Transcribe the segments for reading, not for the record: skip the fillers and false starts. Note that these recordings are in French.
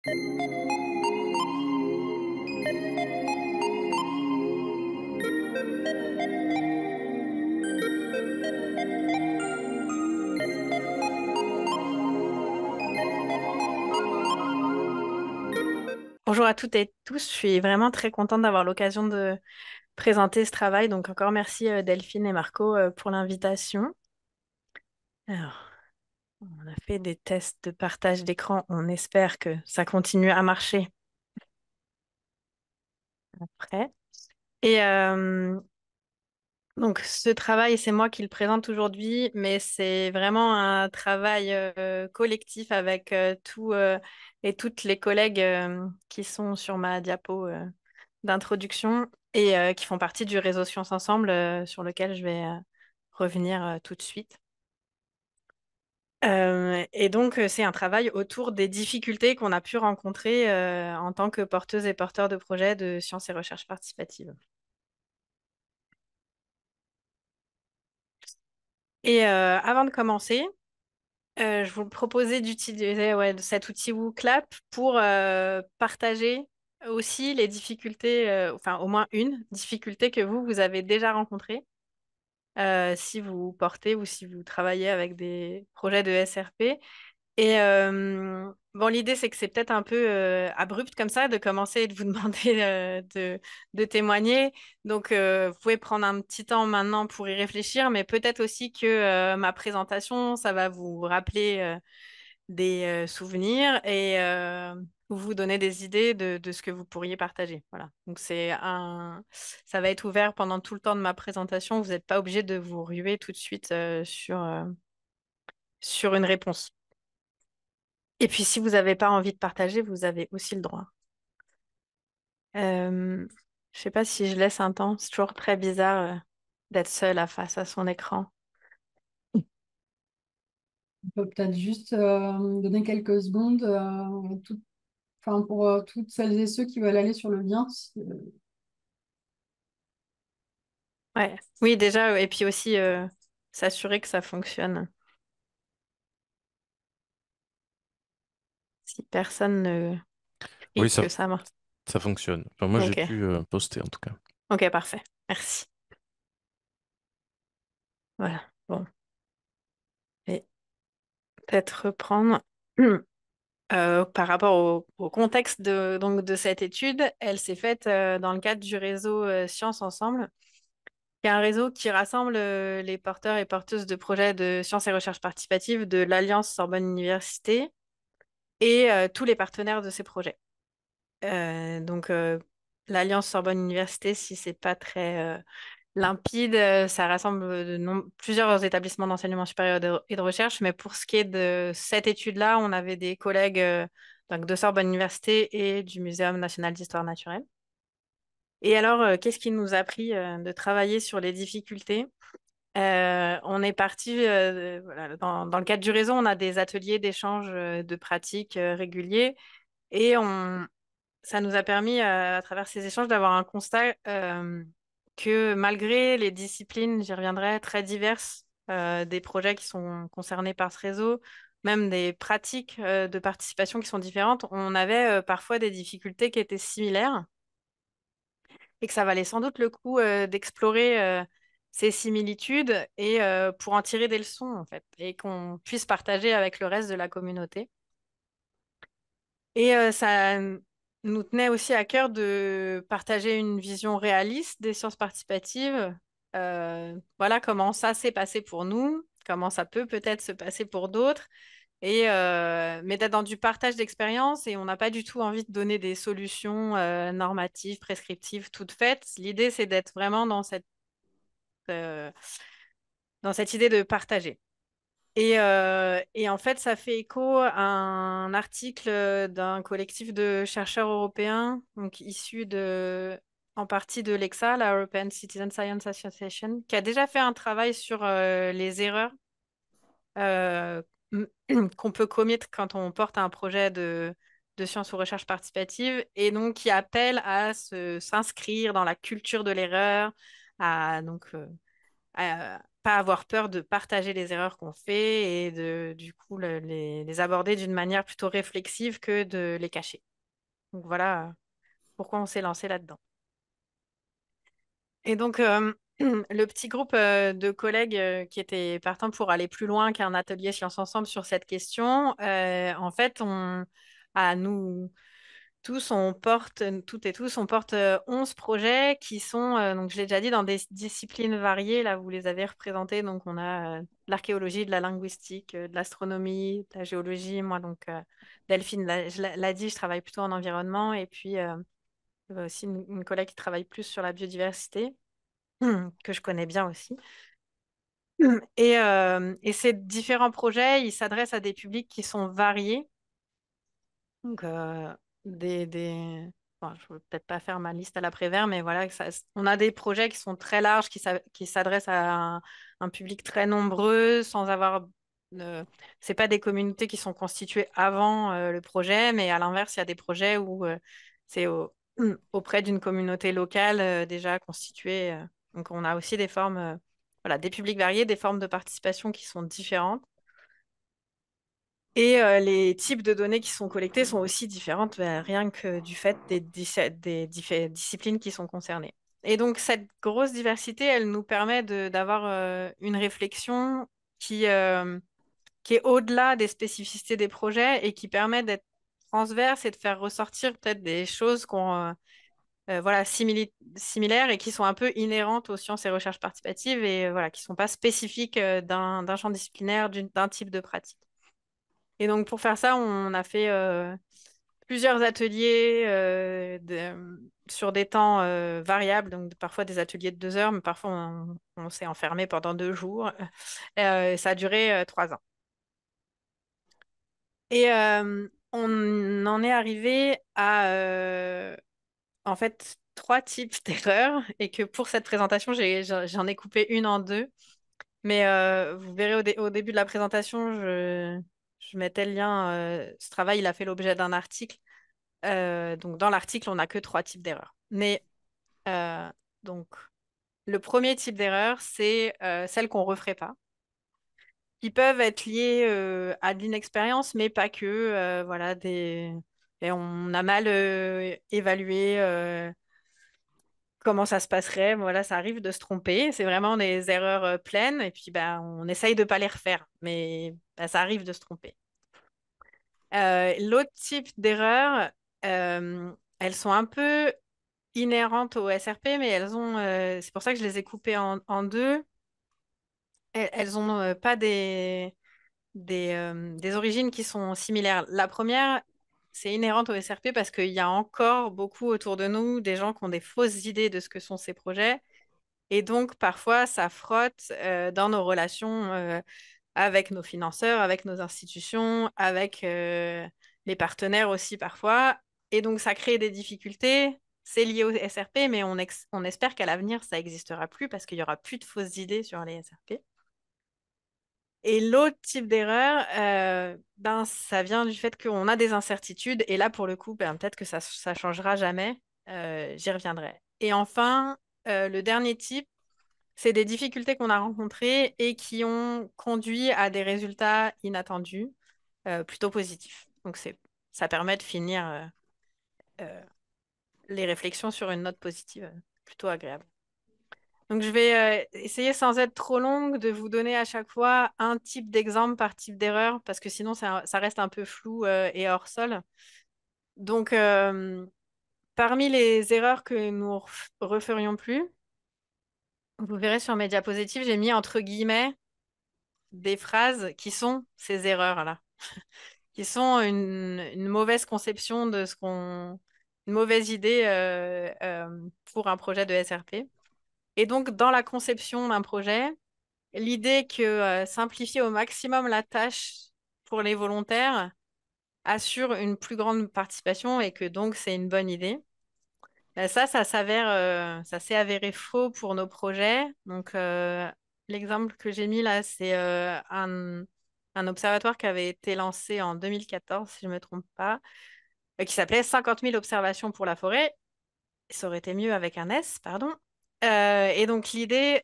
Bonjour à toutes et tous, je suis vraiment très contente d'avoir l'occasion de présenter ce travail. Donc encore merci Delphine et Marco pour l'invitation. Alors, on a fait des tests de partage d'écran. On espère que ça continue à marcher après. Et donc ce travail, c'est moi qui le présente aujourd'hui, mais c'est vraiment un travail collectif avec tous et toutes les collègues qui sont sur ma diapo d'introduction et qui font partie du réseau Sciences Ensemble sur lequel je vais revenir tout de suite. Et donc, c'est un travail autour des difficultés qu'on a pu rencontrer en tant que porteuses et porteurs de projets de sciences et recherche participative. Et avant de commencer, je vous proposais d'utiliser cet outil WooClap pour partager aussi les difficultés, enfin au moins une difficulté que vous avez déjà rencontrée si vous portez ou si vous travaillez avec des projets de SRP. Et bon, l'idée, c'est que c'est peut-être un peu abrupt comme ça de commencer et de vous demander de témoigner. Donc, vous pouvez prendre un petit temps maintenant pour y réfléchir, mais peut-être aussi que ma présentation, ça va vous rappeler des souvenirs et vous donner des idées de ce que vous pourriez partager. Voilà. Donc, ça va être ouvert pendant tout le temps de ma présentation. Vous n'êtes pas obligé de vous ruer tout de suite sur une réponse. Et puis, si vous n'avez pas envie de partager, vous avez aussi le droit. Je sais pas si je laisse un temps. C'est toujours très bizarre d'être seule face à son écran. On peut peut-être juste donner quelques secondes enfin, pour toutes celles et ceux qui veulent aller sur le lien. Ouais. Oui, déjà, et puis aussi s'assurer que ça fonctionne. Si personne ne Oui, crie que ça marche. ça fonctionne. Enfin, moi, j'ai Ok. pu poster en tout cas. Ok, parfait. Merci. Voilà. Bon. Et peut-être reprendre. Par rapport au contexte donc de cette étude, elle s'est faite dans le cadre du réseau Sciences Ensemble, qui est un réseau qui rassemble les porteurs et porteuses de projets de sciences et recherche participative de l'Alliance Sorbonne Université et tous les partenaires de ces projets. Donc, l'Alliance Sorbonne Université, si c'est pas très limpide, ça rassemble plusieurs établissements d'enseignement supérieur et de recherche, mais pour ce qui est de cette étude-là, on avait des collègues donc de Sorbonne Université et du Muséum national d'histoire naturelle. Et alors, qu'est-ce qui nous a pris de travailler sur les difficultés? On est parti, voilà, dans le cadre du réseau, on a des ateliers d'échange de pratiques réguliers et ça nous a permis, à travers ces échanges, d'avoir un constat que malgré les disciplines, j'y reviendrai, très diverses des projets qui sont concernés par ce réseau, même des pratiques de participation qui sont différentes, on avait parfois des difficultés qui étaient similaires et que ça valait sans doute le coup d'explorer ces similitudes et pour en tirer des leçons, en fait, et qu'on puisse partager avec le reste de la communauté. Et ça nous tenait aussi à cœur de partager une vision réaliste des sciences participatives. Voilà comment ça s'est passé pour nous, comment ça peut peut-être se passer pour d'autres, et mais d'être dans du partage d'expérience et on n'a pas du tout envie de donner des solutions normatives, prescriptives, toutes faites. L'idée, c'est d'être vraiment euh, dans cette idée de partager. Et en fait, ça fait écho à un article d'un collectif de chercheurs européens, donc issus en partie de l'EXA, la European Citizen Science Association, qui a déjà fait un travail sur les erreurs euh, qu'on peut commettre quand on porte un projet de sciences ou recherche participative, et donc qui appelle à s'inscrire dans la culture de l'erreur, à donc pas avoir peur de partager les erreurs qu'on fait et du coup, les aborder d'une manière plutôt réflexive que de les cacher. Donc voilà pourquoi on s'est lancé là-dedans. Et donc, le petit groupe de collègues qui étaient partants pour aller plus loin qu'un atelier Science Ensemble sur cette question, en fait, à nous tous, on porte, toutes et tous, on porte 11 projets qui sont, donc je l'ai déjà dit, dans des disciplines variées. Là, vous les avez représentés. Donc, on a de l'archéologie, de la linguistique, de l'astronomie, de la géologie. Moi, donc, Delphine l'a dit, je travaille plutôt en environnement. Et puis, il y a aussi une collègue qui travaille plus sur la biodiversité, que je connais bien aussi. Et ces différents projets, ils s'adressent à des publics qui sont variés. Donc, bon, je ne veux peut-être pas faire ma liste à l'après-vert, mais voilà, on a des projets qui sont très larges, qui s'adressent à un public très nombreux, sans avoir. C'est pas des communautés qui sont constituées avant le projet, mais à l'inverse, il y a des projets où c'est auprès d'une communauté locale déjà constituée. Donc, on a aussi des formes, voilà, des publics variés, des formes de participation qui sont différentes. Et les types de données qui sont collectées sont aussi différentes, rien que du fait des disciplines qui sont concernées. Et donc, cette grosse diversité, elle nous permet d'avoir une réflexion qui est au-delà des spécificités des projets et qui permet d'être transverse et de faire ressortir peut-être des choses voilà, similaires et qui sont un peu inhérentes aux sciences et recherches participatives et voilà, qui ne sont pas spécifiques d'un champ disciplinaire, d'un type de pratique. Et donc, pour faire ça, on a fait plusieurs ateliers sur des temps variables, donc parfois des ateliers de 2 heures, mais parfois on s'est enfermé pendant 2 jours. Ça a duré 3 ans. Et on en est arrivé à, en fait, 3 types d'erreurs, et que pour cette présentation, j'en ai coupé une en deux. Mais vous verrez au début de la présentation, je mettais le lien. Ce travail, il a fait l'objet d'un article. Donc, dans l'article, on n'a que 3 types d'erreurs. Mais euh, donc, le premier type d'erreur, c'est celles qu'on ne referait pas, qui peuvent être liées à de l'inexpérience, mais pas que. Voilà, et on a mal évalué comment ça se passerait. Voilà, ça arrive de se tromper. C'est vraiment des erreurs pleines. Et puis, ben, on essaye de ne pas les refaire, mais ben, ça arrive de se tromper. L'autre type d'erreurs, elles sont un peu inhérentes au SRP, mais c'est pour ça que je les ai coupées en deux. Elles ont pas des origines qui sont similaires. La première, c'est inhérente au SRP parce qu'il y a encore beaucoup autour de nous des gens qui ont des fausses idées de ce que sont ces projets. Et donc, parfois, ça frotte dans nos relations avec nos financeurs, avec nos institutions, avec les partenaires aussi parfois. Et donc, ça crée des difficultés. C'est lié au SRP, mais on espère qu'à l'avenir, ça n'existera plus parce qu'il n'y aura plus de fausses idées sur les SRP. Et l'autre type d'erreur, ben, ça vient du fait qu'on a des incertitudes. Et là, pour le coup, ben, peut-être que ça ne changera jamais. J'y reviendrai. Et enfin, le dernier type, c'est des difficultés qu'on a rencontrées et qui ont conduit à des résultats inattendus, plutôt positifs. Donc, ça permet de finir euh, les réflexions sur une note positive, plutôt agréable. Donc, je vais essayer sans être trop longue de vous donner à chaque fois un type d'exemple par type d'erreur, parce que sinon, ça reste un peu flou et hors sol. Donc, parmi les erreurs que nous referions plus, vous verrez sur mes diapositives, j'ai mis entre guillemets des phrases qui sont ces erreurs-là, qui sont une mauvaise conception une mauvaise idée pour un projet de SRP. Et donc, dans la conception d'un projet, l'idée que simplifier au maximum la tâche pour les volontaires assure une plus grande participation et que donc c'est une bonne idée. Ça s'est avéré faux pour nos projets. Donc, l'exemple que j'ai mis là, c'est un observatoire qui avait été lancé en 2014, si je ne me trompe pas, qui s'appelait 50 000 observations pour la forêt. Ça aurait été mieux avec un S, pardon. Et donc l'idée,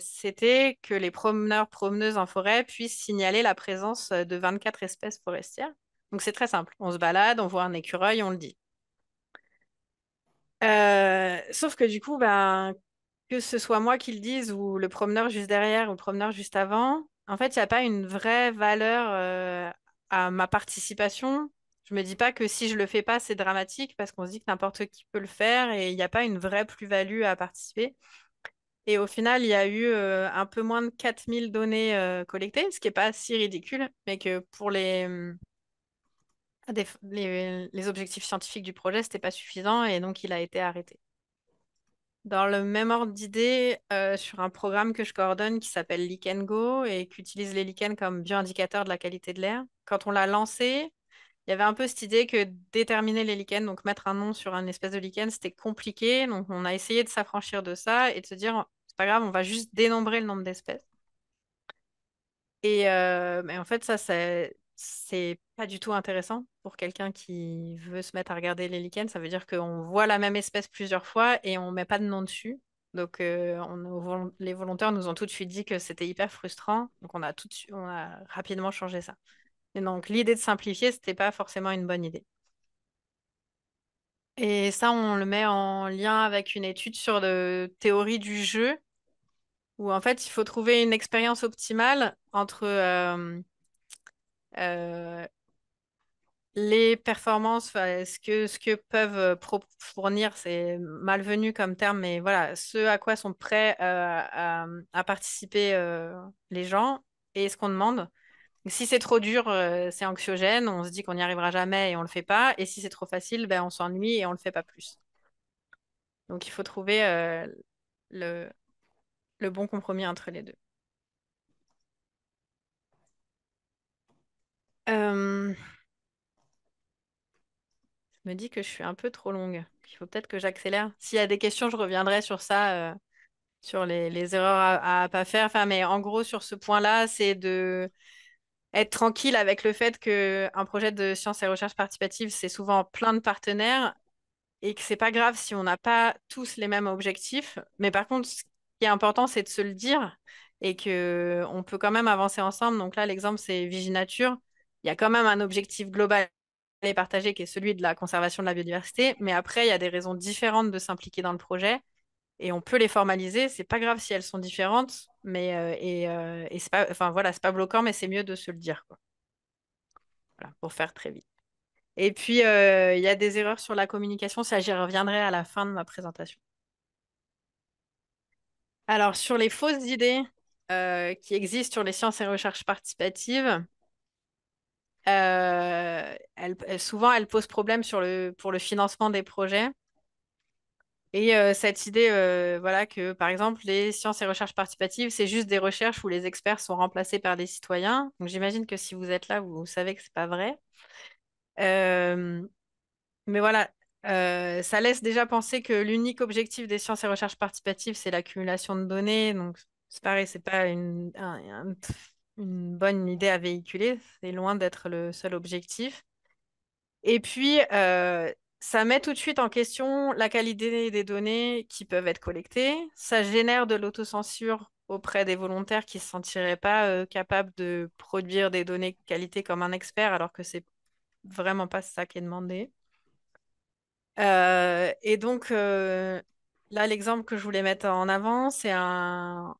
c'était que les promeneurs, promeneuses en forêt puissent signaler la présence de 24 espèces forestières. Donc c'est très simple. On se balade, on voit un écureuil, on le dit. Sauf que du coup, ben, que ce soit moi qui le dise ou le promeneur juste derrière ou le promeneur juste avant, en fait, il n'y a pas une vraie valeur à ma participation. Je me dis pas que si je le fais pas, c'est dramatique parce qu'on se dit que n'importe qui peut le faire et il n'y a pas une vraie plus-value à participer. Et au final, il y a eu un peu moins de 4000 données collectées, ce qui n'est pas si ridicule, mais que pour les objectifs scientifiques du projet, ce n'était pas suffisant et donc il a été arrêté. Dans le même ordre d'idée, sur un programme que je coordonne qui s'appelle Lichen Go et qui utilise les lichens comme bioindicateur de la qualité de l'air, quand on l'a lancé, il y avait un peu cette idée que déterminer les lichens, donc mettre un nom sur une espèce de lichen, c'était compliqué. Donc on a essayé de s'affranchir de ça et de se dire, c'est pas grave, on va juste dénombrer le nombre d'espèces. Mais en fait, ça, c'est pas du tout intéressant pour quelqu'un qui veut se mettre à regarder les lichens. Ça veut dire qu'on voit la même espèce plusieurs fois et on met pas de nom dessus. Donc, les volontaires nous ont tout de suite dit que c'était hyper frustrant. Donc, on a rapidement changé ça. Et donc, l'idée de simplifier, c'était pas forcément une bonne idée. Et ça, on le met en lien avec une étude sur la théorie du jeu, où en fait, il faut trouver une expérience optimale entre euh, les performances, enfin, ce que peuvent fournir, c'est malvenu comme terme, mais voilà, ce à quoi sont prêts à participer les gens et ce qu'on demande. Si c'est trop dur, c'est anxiogène, on se dit qu'on n'y arrivera jamais et on le fait pas. Et si c'est trop facile, ben, on s'ennuie et on le fait pas plus. Donc il faut trouver le, le bon compromis entre les deux. Euh, je me dis que je suis un peu trop longue. Il faut peut-être que j'accélère. S'il y a des questions, je reviendrai sur ça. Sur les erreurs à pas faire. Enfin, mais en gros, sur ce point-là, c'est de être tranquille avec le fait qu'un projet de sciences et recherche participative, c'est souvent plein de partenaires et que c'est pas grave si on n'a pas tous les mêmes objectifs. Mais par contre, ce qui est important, c'est de se le dire et que on peut quand même avancer ensemble. Donc là, l'exemple, c'est Viginature. Il y a quand même un objectif global et partagé qui est celui de la conservation de la biodiversité. Mais après, il y a des raisons différentes de s'impliquer dans le projet et on peut les formaliser. C'est pas grave si elles sont différentes, et c'est pas, enfin voilà, c'est pas bloquant, mais c'est mieux de se le dire, quoi. Voilà, pour faire très vite. Et puis il y a des erreurs sur la communication, ça j'y reviendrai à la fin de ma présentation. Alors sur les fausses idées qui existent sur les sciences et recherches participatives, souvent elles posent problème pour le financement des projets. Et cette idée, voilà, que par exemple, les sciences et recherches participatives, c'est juste des recherches où les experts sont remplacés par des citoyens. Donc j'imagine que si vous êtes là, vous savez que c'est pas vrai. Euh, mais voilà, ça laisse déjà penser que l'unique objectif des sciences et recherches participatives, c'est l'accumulation de données. Donc c'est pareil, c'est pas une bonne idée à véhiculer. C'est loin d'être le seul objectif. Et puis, ça met tout de suite en question la qualité des données qui peuvent être collectées. Ça génère de l'autocensure auprès des volontaires qui ne se sentiraient pas capables de produire des données de qualité comme un expert, alors que c'est vraiment pas ça qui est demandé. Et donc, là, l'exemple que je voulais mettre en avant, c'est un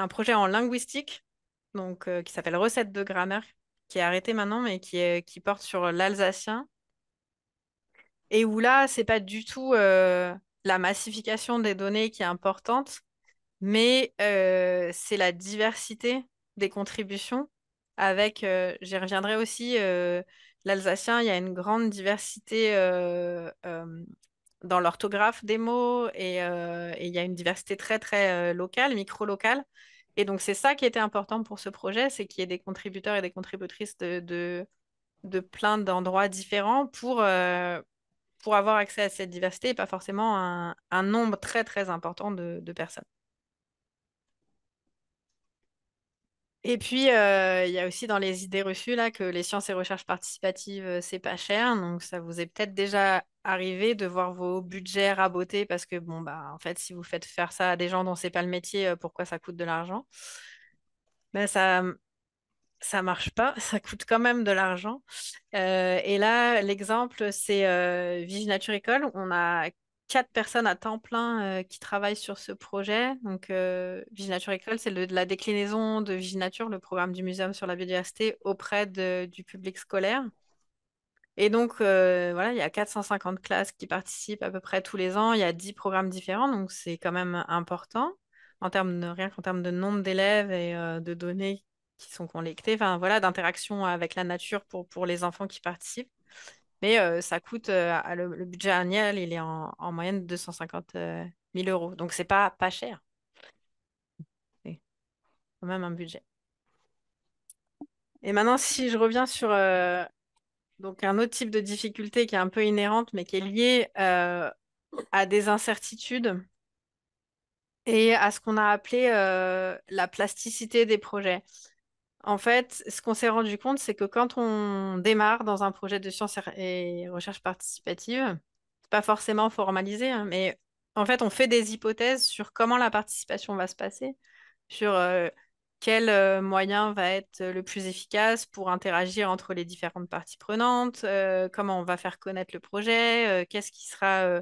projet en linguistique, donc, qui s'appelle Recette de grammaire, qui est arrêté maintenant, mais qui porte sur l'alsacien. Et où là, c'est pas du tout la massification des données qui est importante, mais c'est la diversité des contributions. Avec, j'y reviendrai aussi, l'alsacien, il y a une grande diversité dans l'orthographe des mots et il y a une diversité très, très locale, micro-locale. Et donc, c'est ça qui était important pour ce projet, c'est qu'il y ait des contributeurs et des contributrices de plein d'endroits différents pour avoir accès à cette diversité et pas forcément un nombre très très important de personnes. Et puis, il y a aussi dans les idées reçues là que les sciences et recherches participatives, c'est pas cher. Donc, ça vous est peut-être déjà arriver de voir vos budgets rabotés parce que, bon, bah, en fait, si vous faites faire ça à des gens dont c'est pas le métier, pourquoi ça coûte de l'argent? Ben, ça marche pas, ça coûte quand même de l'argent. Et là, l'exemple, c'est Nature École. On a 4 personnes à temps plein qui travaillent sur ce projet. Donc, Nature École, c'est de la déclinaison de Nature, le programme du Muséum sur la biodiversité, auprès du public scolaire. Et donc, voilà, il y a 450 classes qui participent à peu près tous les ans. Il y a 10 programmes différents, donc c'est quand même important rien qu'en termes de nombre d'élèves et de données qui sont collectées, enfin voilà, d'interaction avec la nature pour les enfants qui participent. Mais ça coûte, le budget annuel, il est en moyenne de 250 000 euros. Donc, c'est pas cher. C'est quand même un budget. Et maintenant, si je reviens sur donc un autre type de difficulté qui est un peu inhérente, mais qui est liée à des incertitudes et à ce qu'on a appelé la plasticité des projets. En fait, ce qu'on s'est rendu compte, c'est que quand on démarre dans un projet de sciences et recherche participative, c'est pas forcément formalisé, hein, mais en fait, on fait des hypothèses sur comment la participation va se passer, sur quel moyen va être le plus efficace pour interagir entre les différentes parties prenantes, comment on va faire connaître le projet, qu'est-ce qui sera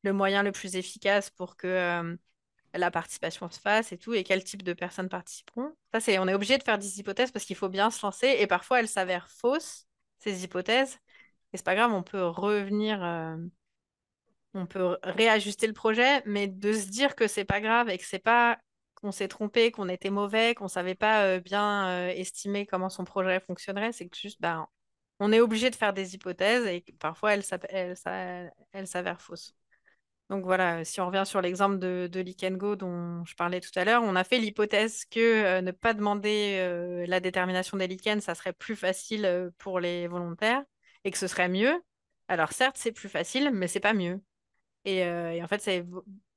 le moyen le plus efficace pour que la participation se fasse et tout, et quel type de personnes participeront. On est obligé de faire des hypothèses parce qu'il faut bien se lancer, et parfois elles s'avèrent fausses, ces hypothèses, et c'est pas grave, on peut revenir, on peut réajuster le projet, mais de se dire que c'est pas grave et que c'est pas qu'on s'est trompé, qu'on était mauvais, qu'on savait pas bien estimer comment son projet fonctionnerait, c'est que juste, ben, on est obligé de faire des hypothèses et que parfois elles s'avèrent fausses. Donc voilà, si on revient sur l'exemple de Likengo dont je parlais tout à l'heure, on a fait l'hypothèse que ne pas demander la détermination des lichens, ça serait plus facile pour les volontaires et que ce serait mieux. Alors certes, c'est plus facile, mais c'est pas mieux. Et en fait,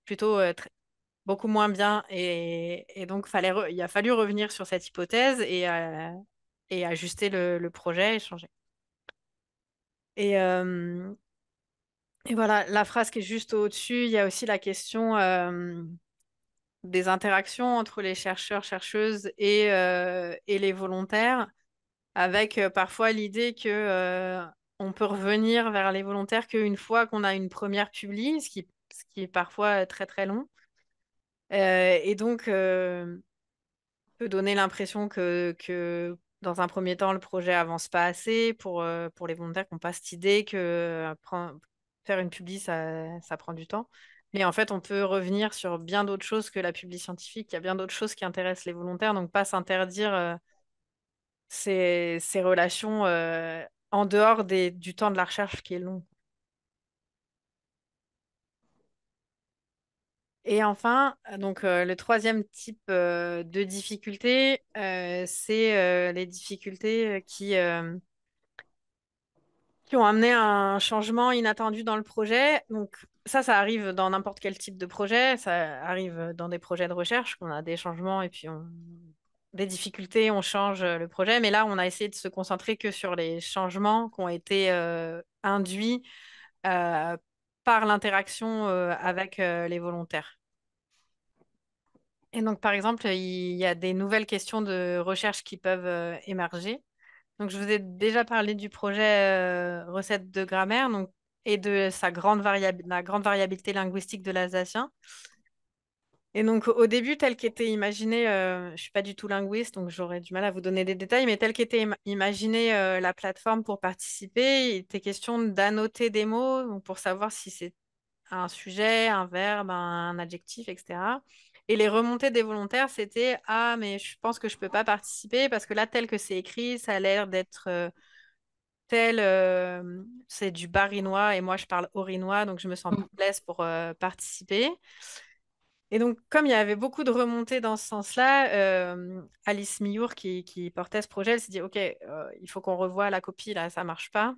plutôt beaucoup moins bien. Et donc, il a fallu revenir sur cette hypothèse et ajuster le projet et changer. Et, euh, et voilà, la phrase qui est juste au-dessus, il y a aussi la question des interactions entre les chercheurs, chercheuses et les volontaires, avec parfois l'idée que on peut revenir vers les volontaires qu'une fois qu'on a une première publi, ce qui est parfois très très long. Et donc, peut donner l'impression que dans un premier temps, le projet avance pas assez pour les volontaires qui n'ont pas cette idée que faire une publi, ça prend du temps. Mais en fait, on peut revenir sur bien d'autres choses que la publi scientifique. Il y a bien d'autres choses qui intéressent les volontaires, donc pas s'interdire ces relations en dehors du temps de la recherche qui est long. Et enfin, donc le troisième type de difficulté, c'est les difficultés qui ont amené un changement inattendu dans le projet. Donc ça arrive dans n'importe quel type de projet. Ça arrive dans des projets de recherche, qu'on a des changements et puis des difficultés, on change le projet. Mais là, on a essayé de se concentrer que sur les changements qui ont été induits euh, par l'interaction avec les volontaires. Et donc, par exemple, il y a des nouvelles questions de recherche qui peuvent émerger. Donc, je vous ai déjà parlé du projet recette de grammaire donc, et de la grande variabilité linguistique de l'alsacien. Et donc, au début, tel qu'était imaginé, je ne suis pas du tout linguiste, donc j'aurais du mal à vous donner des détails, mais tel qu'était imaginé la plateforme pour participer, il était question d'annoter des mots donc pour savoir si c'est un sujet, un verbe, un adjectif, etc. Et les remontées des volontaires, c'était ah, mais je pense que je peux pas participer parce que là, tel que c'est écrit, ça a l'air d'être tel, c'est du barinois et moi je parle orinois, donc je me sens pas à l'aise pour participer. Et donc, comme il y avait beaucoup de remontées dans ce sens-là, Alice Millour, qui portait ce projet, elle s'est dit, OK, il faut qu'on revoie la copie, là, ça marche pas.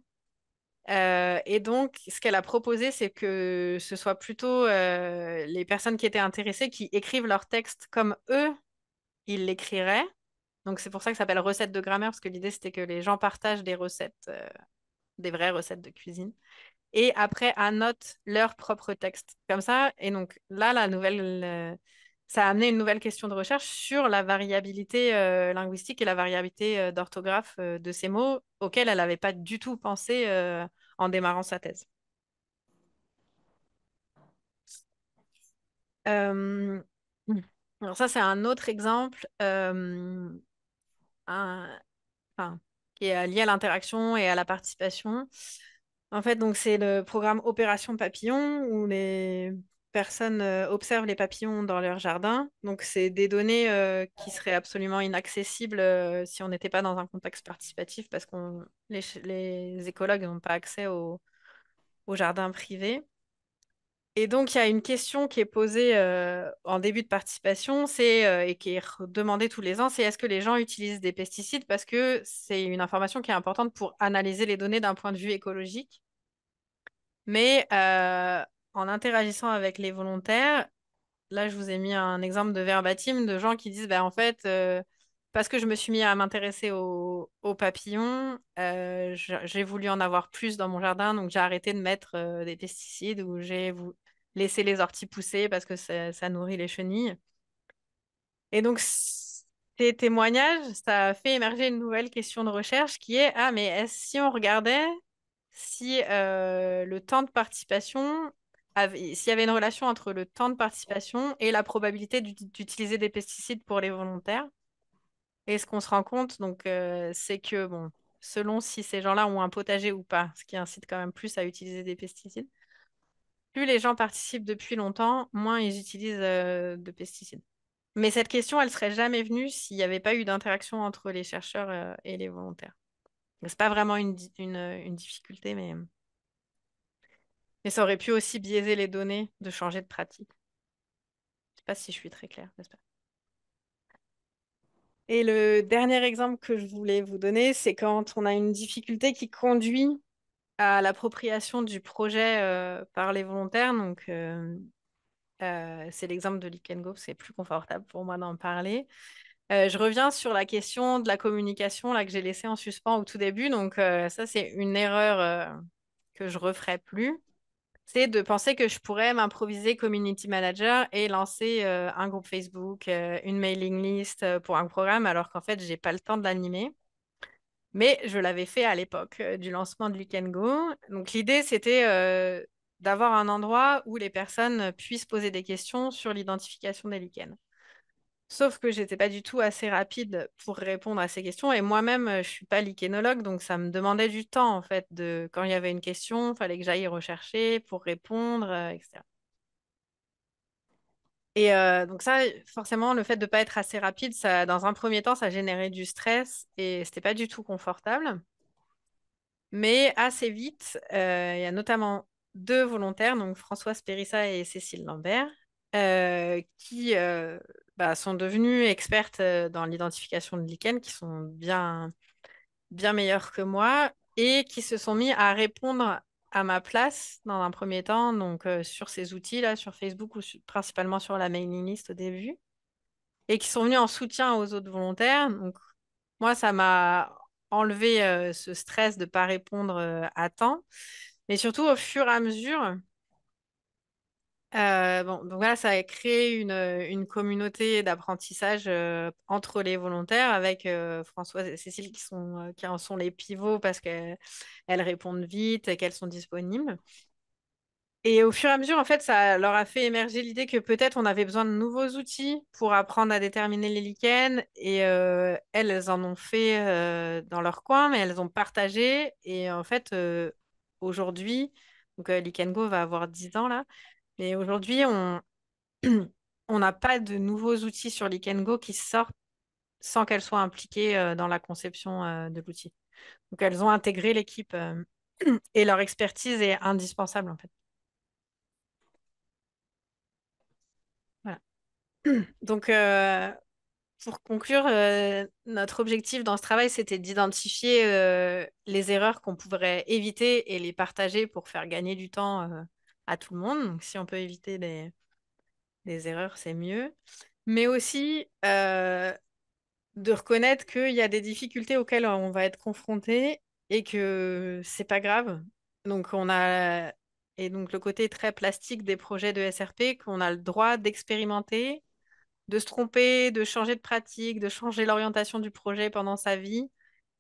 Et donc, ce qu'elle a proposé, c'est que ce soit plutôt les personnes qui étaient intéressées qui écrivent leur texte comme eux, ils l'écriraient. Donc, c'est pour ça que ça s'appelle recette de grammaire, parce que l'idée, c'était que les gens partagent des recettes, des vraies recettes de cuisine. et après annotent leur propre texte. Comme ça, et donc là, ça a amené une nouvelle question de recherche sur la variabilité linguistique et la variabilité d'orthographe de ces mots auxquels elle n'avait pas du tout pensé en démarrant sa thèse. Euh, Alors ça, c'est un autre exemple un- enfin, qui est lié à l'interaction et à la participation. En fait, donc c'est le programme Opération Papillon où les personnes observent les papillons dans leur jardin. Donc c'est des données qui seraient absolument inaccessibles si on n'était pas dans un contexte participatif parce que les écologues n'ont pas accès au jardin privé. Et donc, il y a une question qui est posée en début de participation, et qui est demandée tous les ans, c'est est-ce que les gens utilisent des pesticides parce que c'est une information qui est importante pour analyser les données d'un point de vue écologique. Mais en interagissant avec les volontaires, là, je vous ai mis un exemple de verbatim de gens qui disent, bah, en fait, parce que je me suis mis à m'intéresser aux papillons, j'ai voulu en avoir plus dans mon jardin, donc j'ai arrêté de mettre des pesticides ou laissé les orties pousser parce que ça nourrit les chenilles. Et donc, ces témoignages, ça a fait émerger une nouvelle question de recherche qui est, ah, mais si on regardait si le temps de participation, s'il y avait une relation entre le temps de participation et la probabilité d'utiliser des pesticides pour les volontaires. Et ce qu'on se rend compte, donc, c'est que, bon, selon si ces gens-là ont un potager ou pas, ce qui incite quand même plus à utiliser des pesticides, plus les gens participent depuis longtemps, moins ils utilisent de pesticides. Mais cette question, elle serait jamais venue s'il n'y avait pas eu d'interaction entre les chercheurs et les volontaires. C'est pas vraiment une difficulté, mais ça aurait pu aussi biaiser les données de changer de pratique. Je sais pas si je suis très claire, j'espère. Et le dernier exemple que je voulais vous donner, c'est quand on a une difficulté qui conduit à l'appropriation du projet par les volontaires. Donc, c'est l'exemple de Lick and Go, c'est plus confortable pour moi d'en parler. Je reviens sur la question de la communication là, que j'ai laissée en suspens au tout début. Donc, ça, c'est une erreur que je referai plus. C'est de penser que je pourrais m'improviser community manager et lancer un groupe Facebook, une mailing list pour un programme, alors qu'en fait, j'ai pas le temps de l'animer. Mais je l'avais fait à l'époque du lancement de Lick and Go. Donc, l'idée, c'était d'avoir un endroit où les personnes puissent poser des questions sur l'identification des lichens. Sauf que j'étais pas du tout assez rapide pour répondre à ces questions. Et moi-même, je suis pas lichénologue, donc ça me demandait du temps, en fait, quand il y avait une question, il fallait que j'aille rechercher pour répondre, etc. Et donc ça, forcément, le fait de ne pas être assez rapide, ça, dans un premier temps, ça générait du stress et c'était pas du tout confortable. Mais assez vite, il y a notamment deux volontaires, donc Françoise Périssa et Cécile Lambert, qui sont devenues expertes dans l'identification de lichen, qui sont bien, bien meilleures que moi, et qui se sont mis à répondre à ma place dans un premier temps, donc sur ces outils-là, sur Facebook ou principalement sur la mailing list au début, et qui sont venus en soutien aux autres volontaires. Donc moi, ça m'a enlevé ce stress de ne pas répondre à temps. Mais surtout, au fur et à mesure, bon, donc voilà, ça a créé une communauté d'apprentissage entre les volontaires avec Françoise et Cécile qui en sont les pivots parce qu'elles répondent vite et qu'elles sont disponibles. Et au fur et à mesure, en fait, ça leur a fait émerger l'idée que peut-être on avait besoin de nouveaux outils pour apprendre à déterminer les lichens. Et elles en ont fait dans leur coin, mais elles ont partagé. Et en fait, aujourd'hui, donc Lichen Go va avoir 10 ans là, mais aujourd'hui, on n'a pas de nouveaux outils sur Lichen Go qui sortent sans qu'elles soient impliquées dans la conception de l'outil. Donc elles ont intégré l'équipe et leur expertise est indispensable en fait. Voilà. Donc, pour conclure, notre objectif dans ce travail, c'était d'identifier les erreurs qu'on pourrait éviter et les partager pour faire gagner du temps à tout le monde. Donc, si on peut éviter des erreurs, c'est mieux. Mais aussi de reconnaître qu'il y a des difficultés auxquelles on va être confronté et que c'est pas grave. Donc, on a, et donc le côté très plastique des projets de SRP qu'on a le droit d'expérimenter, de se tromper, de changer de pratique, de changer l'orientation du projet pendant sa vie,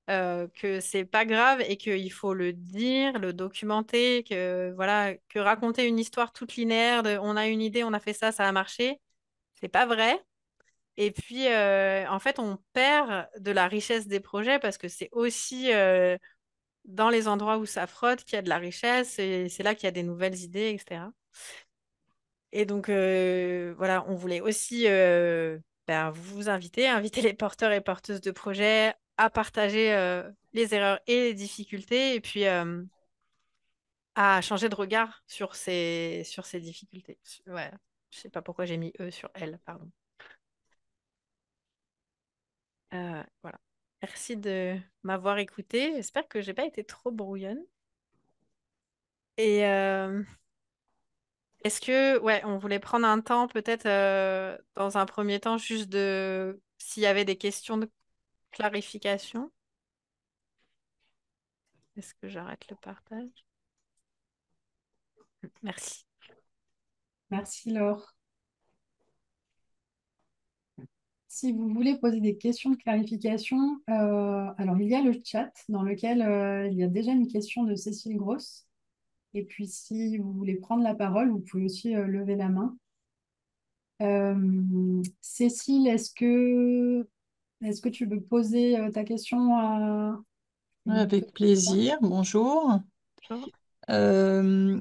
que c'est pas grave et qu'il faut le dire, le documenter, que voilà, que raconter une histoire toute linéaire de on a une idée, on a fait ça a marché, c'est pas vrai. Et puis, en fait, on perd de la richesse des projets parce que c'est aussi dans les endroits où ça frotte qu'il y a de la richesse et c'est là qu'il y a des nouvelles idées, etc. Et donc, voilà, on voulait aussi vous inviter, inviter les porteurs et porteuses de projets à partager les erreurs et les difficultés et puis à changer de regard sur ces difficultés. Ouais, je sais pas pourquoi j'ai mis eux sur elle, pardon. Voilà. Merci de m'avoir écouté. J'espère que j'ai pas été trop brouillonne. Et est-ce que, ouais, on voulait prendre un temps peut-être dans un premier temps juste de s'il y avait des questions de clarification. Est-ce que j'arrête le partage? Merci. Merci Laure. Si vous voulez poser des questions de clarification, alors il y a le chat dans lequel il y a déjà une question de Cécile Grosse. Et puis si vous voulez prendre la parole, vous pouvez aussi lever la main. Cécile, est-ce que tu veux poser ta question à... Avec plaisir, bonjour. Bonjour. Euh,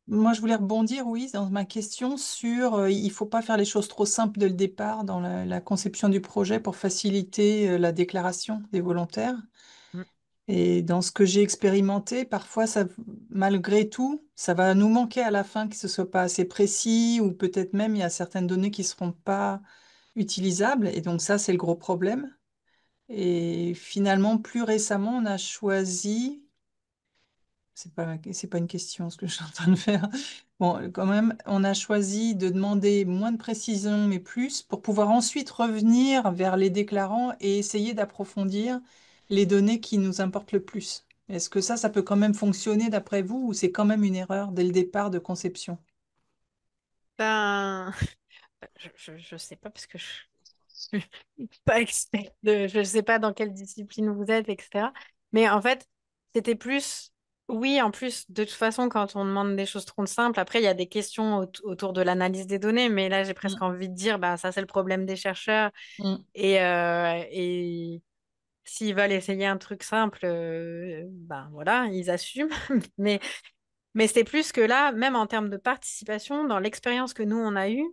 Moi, je voulais rebondir, oui, dans ma question sur il ne faut pas faire les choses trop simples dès le départ dans la conception du projet pour faciliter la déclaration des volontaires. Mm. Et dans ce que j'ai expérimenté, parfois, ça, malgré tout, ça va nous manquer à la fin, que ce soit pas assez précis ou peut-être même il y a certaines données qui ne seront pas utilisables. Et donc ça, c'est le gros problème. Et finalement, plus récemment, on a choisi, c'est pas une question ce que je suis en train de faire. Bon, quand même, on a choisi de demander moins de précision, mais plus, pour pouvoir ensuite revenir vers les déclarants et essayer d'approfondir les données qui nous importent le plus. Est-ce que ça peut quand même fonctionner d'après vous ou c'est quand même une erreur dès le départ de conception? Ben, je sais pas parce que je suis pas experte je sais pas dans quelle discipline vous êtes, etc. Mais en fait, c'était plus, oui, en plus, de toute façon, quand on demande des choses trop simples, après, il y a des questions autour de l'analyse des données, mais là, j'ai presque Mm, envie de dire, bah, ça, c'est le problème des chercheurs. mm, Et s'ils veulent essayer un truc simple, ben voilà, ils assument. Mais, mais c'est plus que là, même en termes de participation, dans l'expérience que nous, on a eue,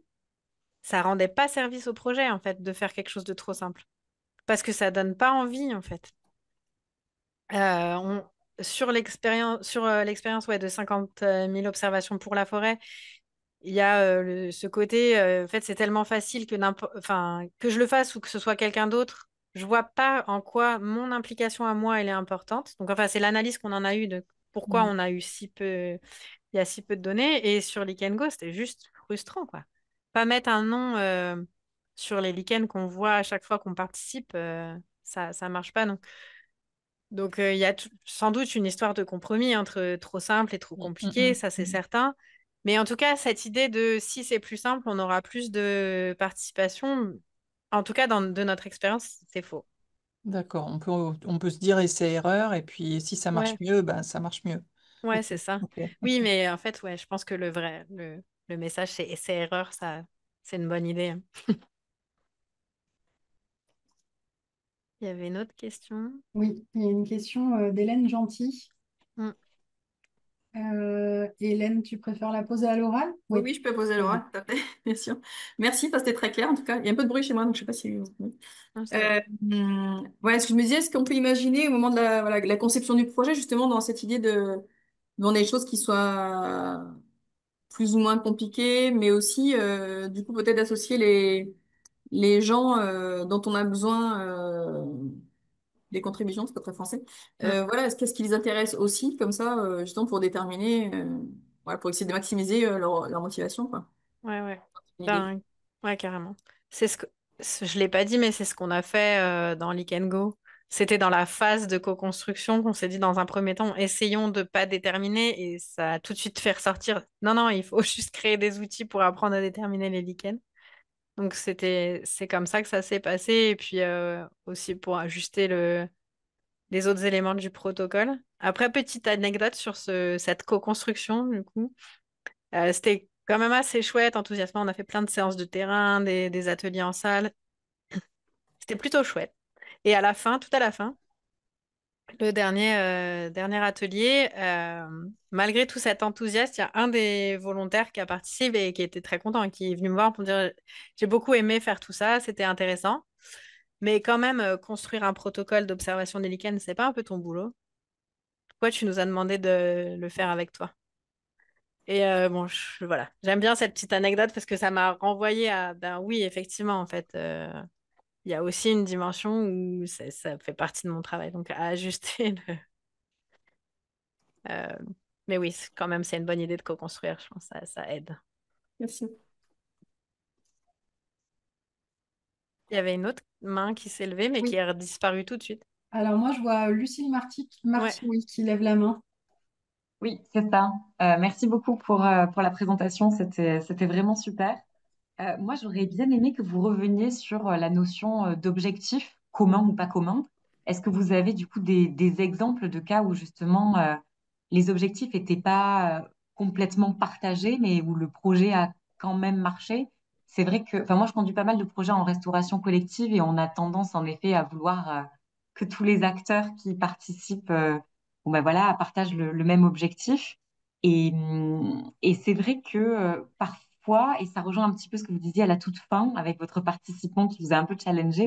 ça rendait pas service au projet, en fait, de faire quelque chose de trop simple. Parce que ça donne pas envie, en fait. Euh, on- sur l'expérience ouais, de 50 000 observations pour la forêt, il y a ce côté, en fait, c'est tellement facile enfin, que je le fasse ou que ce soit quelqu'un d'autre, je vois pas en quoi mon implication à moi, elle est importante. Donc, enfin, c'est l'analyse qu'on en a eue de pourquoi mm. on a eu si peu, il y a si peu de données. Et sur Lichen Go, c'était juste frustrant, quoi. Pas mettre un nom sur les lichens qu'on voit à chaque fois qu'on participe, ça marche pas, non. Donc, il y a sans doute une histoire de compromis entre trop simple et trop Mm, compliqué, mm, ça c'est mm. certain. Mais en tout cas, cette idée de si c'est plus simple, on aura plus de participation, en tout cas, de notre expérience, c'est faux. D'accord, on peut se dire essai-erreur et puis si ça marche Ouais, mieux, ben, ça marche mieux. ouais, Ok, c'est ça. ok, Oui, ok. mais en fait, ouais, je pense que le message, c'est essai-erreur, ça, c'est une bonne idée, hein. Il y avait une autre question. Oui, il y a une question d'Hélène Gentil. Hmm. Hélène, tu préfères la poser à l'oral? Oui, Oui, oui, je peux poser vas-y. l'oral, tout à fait, bien sûr. Merci, ça c'était très clair en tout cas. Il y a un peu de bruit chez moi, donc je sais pas si... Non, ça va. Ouais, ce que je me disais, est-ce qu'on peut imaginer au moment de voilà, la conception du projet, justement, dans cette idée de demander des choses qui soient plus ou moins compliquées, mais aussi, du coup, peut-être d'associer les gens dont on a besoin des contributions, c'est pas très français. Hmm. Voilà, qu'est-ce qui les intéresse aussi, comme ça, justement, pour déterminer, voilà, pour essayer de maximiser leur motivation, quoi. Ouais, ouais. Une idée. Ben, ouais, carrément. C'est je l'ai pas dit, mais c'est ce qu'on a fait dans Lick and Go. c'était dans la phase de co-construction qu'on s'est dit dans un premier temps, essayons de pas déterminer et ça a tout de suite fait ressortir. Non, non, il faut juste créer des outils pour apprendre à déterminer les lichens. Donc c'est comme ça que ça s'est passé et puis aussi pour ajuster les autres éléments du protocole. Après, petite anecdote sur cette co-construction, du coup. C'était quand même assez chouette, enthousiasmant. On a fait plein de séances de terrain, des ateliers en salle. C'était plutôt chouette. Et à la fin, tout à la fin, le dernier atelier, malgré tout cet enthousiasme, il y a un des volontaires qui a participé et qui était très content, et qui est venu me voir pour dire, j'ai beaucoup aimé faire tout ça, c'était intéressant. Mais quand même, construire un protocole d'observation des lichens, c'est pas un peu ton boulot? Pourquoi tu nous as demandé de le faire avec toi? Et bon, voilà, j'aime bien cette petite anecdote parce que ça m'a renvoyé à, ben oui, effectivement, en fait, il y a aussi une dimension où ça fait partie de mon travail, donc à ajuster le. euh, mais oui, quand même, c'est une bonne idée de co-construire, je pense que ça aide. Merci. Il y avait une autre main qui s'est levée, mais qui Oui. est disparue tout de suite. Alors moi, je vois Lucille Ouais. Marty, oui, qui lève la main. Oui, c'est ça. Merci beaucoup pour la présentation. C'était vraiment super. Moi, j'aurais bien aimé que vous reveniez sur la notion d'objectif commun ou pas commun. Est-ce que vous avez du coup des exemples de cas où justement les objectifs n'étaient pas complètement partagés, mais où le projet a quand même marché? C'est vrai que, enfin, moi, je conduis pas mal de projets en restauration collective et on a tendance en effet à vouloir que tous les acteurs qui participent, bon, ben voilà, partagent le même objectif. Et c'est vrai que parfois, et ça rejoint un petit peu ce que vous disiez à la toute fin avec votre participant qui vous a un peu challengé,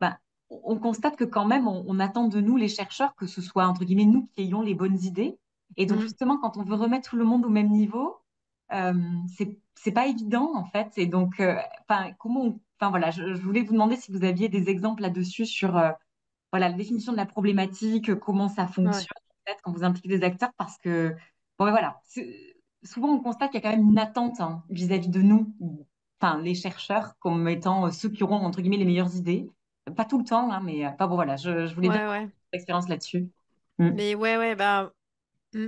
ben, on constate que quand même, on attend de nous, les chercheurs, que ce soit, entre guillemets, nous qui ayons les bonnes idées. Et donc, Mm. justement, quand on veut remettre tout le monde au même niveau, euh, c'est pas évident, en fait. Et donc, enfin, enfin, voilà, je voulais vous demander si vous aviez des exemples là-dessus sur, voilà, la définition de la problématique, comment ça Ouais. fonctionne, peut-être, quand vous impliquez des acteurs, parce que, bon, ben voilà, souvent on constate qu'il y a quand même une attente hein, vis-à-vis de nous, enfin, les chercheurs, comme étant ceux qui auront, entre guillemets, les meilleures idées. Pas tout le temps, hein, mais enfin, bon, voilà, je voulais bien Ouais, avoir ouais. votre expérience là-dessus. Mm. Mais ouais, ouais, bah, mm.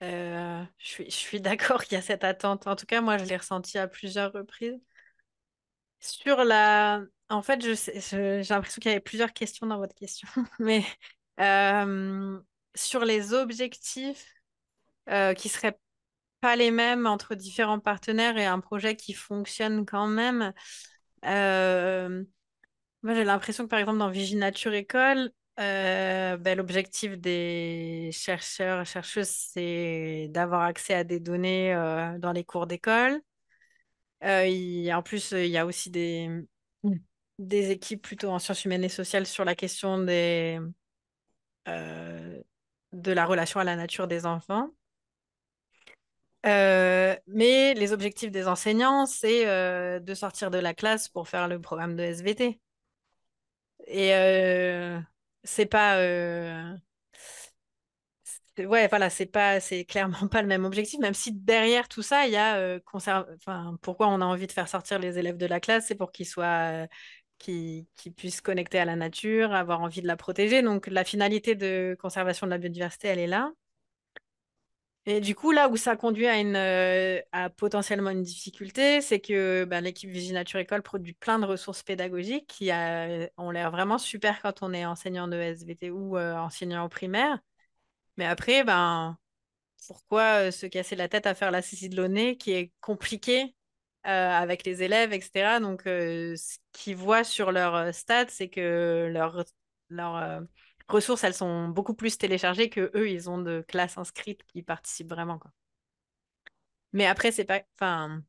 Je suis d'accord qu'il y a cette attente. En tout cas, moi, je l'ai ressenti à plusieurs reprises. Sur la. En fait, j'ai l'impression qu'il y avait plusieurs questions dans votre question. Mais euh, sur les objectifs qui seraient pas les mêmes entre différents partenaires et un projet qui fonctionne quand même, euh, moi, j'ai l'impression que, par exemple, dans Viginature École, ben, l'objectif des chercheurs et chercheuses, c'est d'avoir accès à des données dans les cours d'école. En plus, il y a aussi des équipes plutôt en sciences humaines et sociales sur la question euh, de la relation à la nature des enfants. Mais les objectifs des enseignants, c'est de sortir de la classe pour faire le programme de SVT. Et c'est pas. Ouais, voilà, c'est clairement pas le même objectif, même si derrière tout ça, il y a enfin, pourquoi on a envie de faire sortir les élèves de la classe, c'est pour qu'ils puissent connecter à la nature, avoir envie de la protéger. Donc la finalité de conservation de la biodiversité, elle est là. Et du coup, là où ça conduit à potentiellement une difficulté, c'est que ben, l'équipe Viginature École produit plein de ressources pédagogiques qui ont l'air vraiment super quand on est enseignant de SVT ou enseignant au primaire. Mais après, ben, pourquoi se casser la tête à faire la saisie de données qui est compliqué avec les élèves, etc. Donc, ce qu'ils voient sur leur stats, c'est que leurs ressources, elles sont beaucoup plus téléchargées que eux, ils ont de classes inscrites qui participent vraiment, quoi. Mais après, c'est pas. Enfin,